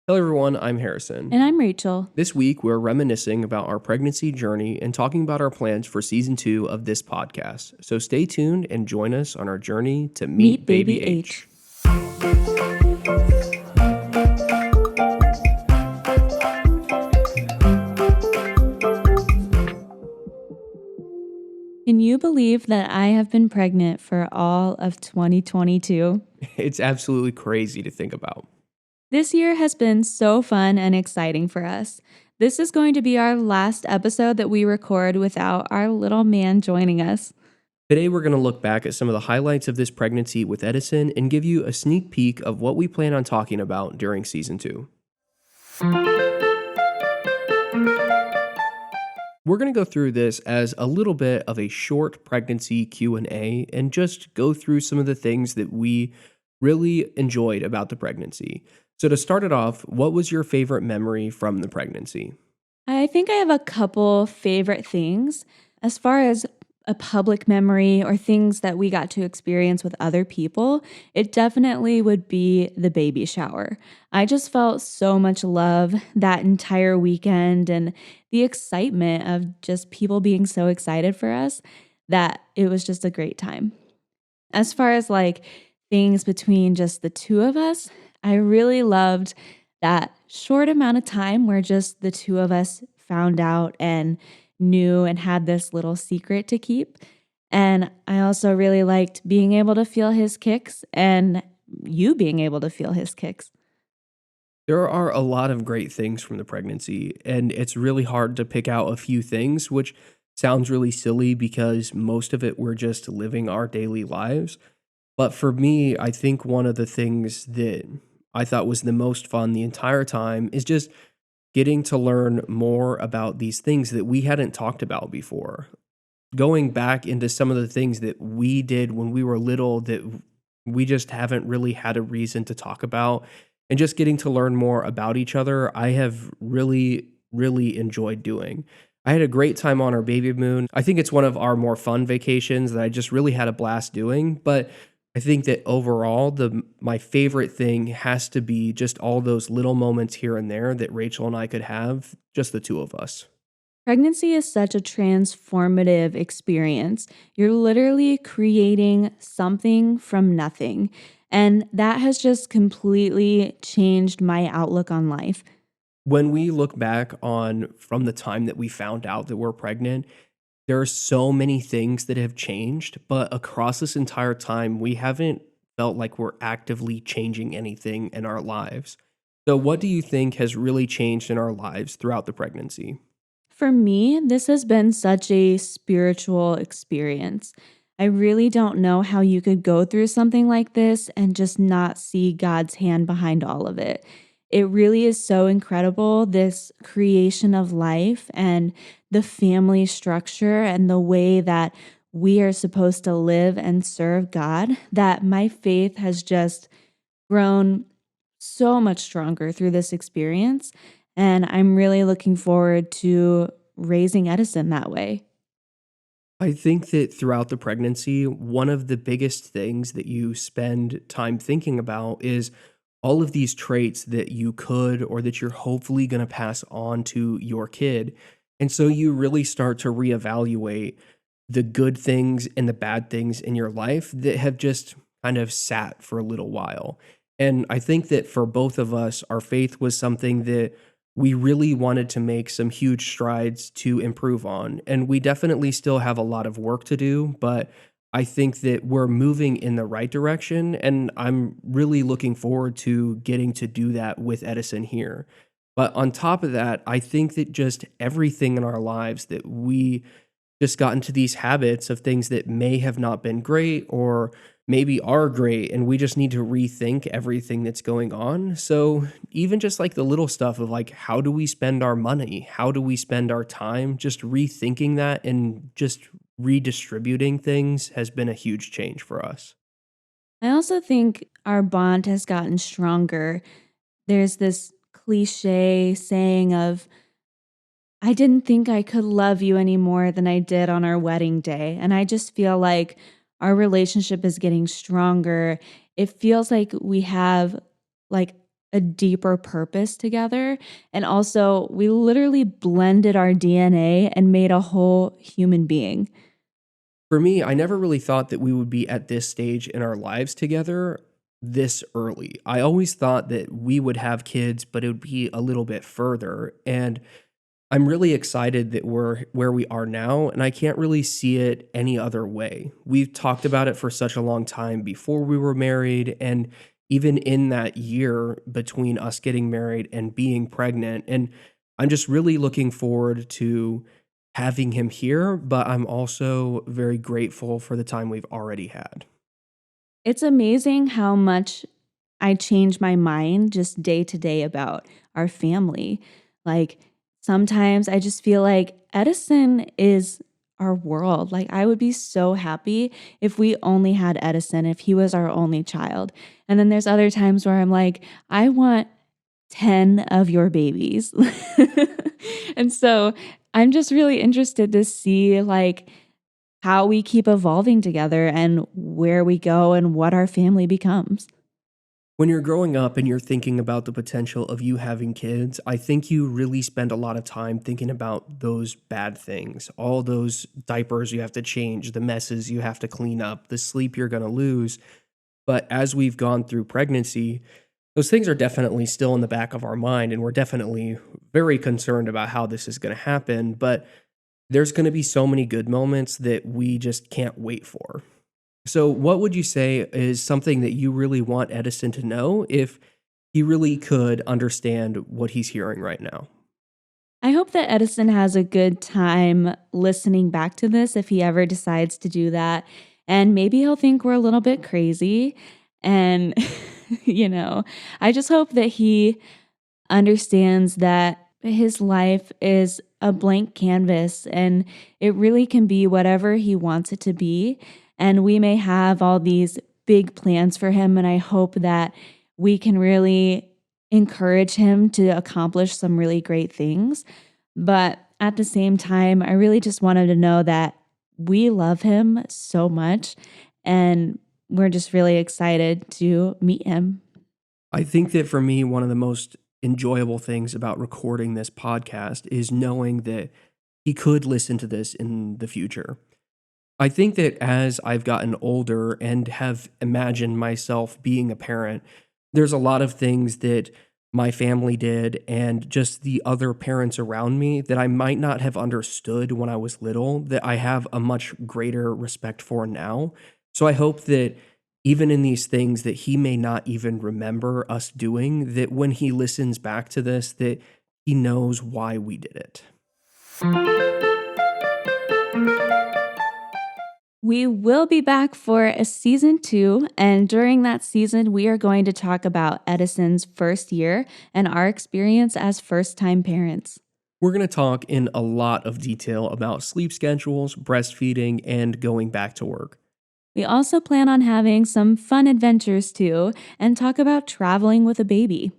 Hello, everyone. I'm Harrison. And I'm Rachel. This week, we're reminiscing about our pregnancy journey and talking about our plans for season 2 of this podcast. So stay tuned and join us on our journey to meet Baby H. Can you believe that I have been pregnant for all of 2022? It's absolutely crazy to think about. This year has been so fun and exciting for us. This is going to be our last episode that we record without our little man joining us. Today, we're going to look back at some of the highlights of this pregnancy with Edison and give you a sneak peek of what we plan on talking about during season 2. We're going to go through this as a little bit of a short pregnancy Q&A and just go through some of the things that we really enjoyed about the pregnancy. So to start it off, what was your favorite memory from the pregnancy? I think I have a couple favorite things. As far as a public memory or things that we got to experience with other people, it definitely would be the baby shower. I just felt so much love that entire weekend and the excitement of just people being so excited for us that it was just a great time. As far as like things between just the two of us, I really loved that short amount of time where just the two of us found out and knew and had this little secret to keep. And I also really liked being able to feel his kicks and you being able to feel his kicks. There are a lot of great things from the pregnancy, and it's really hard to pick out a few things, which sounds really silly because most of it we're just living our daily lives. But for me, I think one of the things that I thought was the most fun the entire time is just getting to learn more about these things that we hadn't talked about before. Going back into some of the things that we did when we were little that we just haven't really had a reason to talk about, and just getting to learn more about each other, I have really, really enjoyed doing. I had a great time on our baby moon. I think it's one of our more fun vacations that I just really had a blast doing, but I think that overall, my favorite thing has to be just all those little moments here and there that Rachel and I could have, just the two of us. Pregnancy is such a transformative experience. You're literally creating something from nothing. And that has just completely changed my outlook on life. When we look back on from the time that we found out that we're pregnant, there are so many things that have changed, but across this entire time, we haven't felt like we're actively changing anything in our lives. So, what do you think has really changed in our lives throughout the pregnancy? For me, this has been such a spiritual experience. I really don't know how you could go through something like this and just not see God's hand behind all of it. It really is so incredible, this creation of life and the family structure and the way that we are supposed to live and serve God, that my faith has just grown so much stronger through this experience. And I'm really looking forward to raising Edison that way. I think that throughout the pregnancy, one of the biggest things that you spend time thinking about is all of these traits that you could or that you're hopefully going to pass on to your kid. And so you really start to reevaluate the good things and the bad things in your life that have just kind of sat for a little while. And I think that for both of us, our faith was something that we really wanted to make some huge strides to improve on. And we definitely still have a lot of work to do, but I think that we're moving in the right direction. And I'm really looking forward to getting to do that with Edison here. But on top of that, I think that just everything in our lives that we just got into these habits of things that may have not been great or maybe are great, and we just need to rethink everything that's going on. So even just like the little stuff of like, how do we spend our money? How do we spend our time? Just rethinking that and just redistributing things has been a huge change for us. I also think our bond has gotten stronger. There's this cliche saying of, I didn't think I could love you any more than I did on our wedding day. And I just feel like our relationship is getting stronger. It feels like we have like a deeper purpose together. And also, we literally blended our DNA and made a whole human being. For me, I never really thought that we would be at this stage in our lives together this early. I always thought that we would have kids, but it would be a little bit further. And I'm really excited that we're where we are now, and I can't really see it any other way. We've talked about it for such a long time before we were married, and even in that year between us getting married and being pregnant. And I'm just really looking forward to having him here, but I'm also very grateful for the time we've already had. It's amazing how much I change my mind just day to day about our family. Like sometimes I just feel like Edison is our world. Like I would be so happy if we only had Edison, if he was our only child. And then there's other times where I'm like, I want 10 of your babies. And so I'm just really interested to see like how we keep evolving together and where we go and what our family becomes. When you're growing up and you're thinking about the potential of you having kids, I think you really spend a lot of time thinking about those bad things, all those diapers you have to change, the messes you have to clean up, the sleep you're going to lose. But as we've gone through pregnancy, those things are definitely still in the back of our mind, and we're definitely very concerned about how this is going to happen. But there's going to be so many good moments that we just can't wait for. So, what would you say is something that you really want Edison to know if he really could understand what he's hearing right now? I hope that Edison has a good time listening back to this if he ever decides to do that. And maybe he'll think we're a little bit crazy. And, I just hope that he understands that his life is a blank canvas and it really can be whatever he wants it to be. And we may have all these big plans for him. And I hope that we can really encourage him to accomplish some really great things. But at the same time, I really just wanted to know that we love him so much and we're just really excited to meet him. I think that for me, one of the most enjoyable things about recording this podcast is knowing that he could listen to this in the future. I think that as I've gotten older and have imagined myself being a parent, there's a lot of things that my family did and just the other parents around me that I might not have understood when I was little that I have a much greater respect for now. So I hope that even in these things that he may not even remember us doing, that when he listens back to this, that he knows why we did it. We will be back for a season 2, and during that season, we are going to talk about Edison's first year and our experience as first time parents. We're going to talk in a lot of detail about sleep schedules, breastfeeding, and going back to work. We also plan on having some fun adventures too, and talk about traveling with a baby.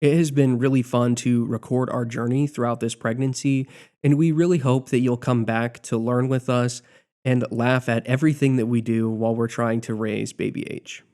It has been really fun to record our journey throughout this pregnancy, and we really hope that you'll come back to learn with us and laugh at everything that we do while we're trying to raise baby H.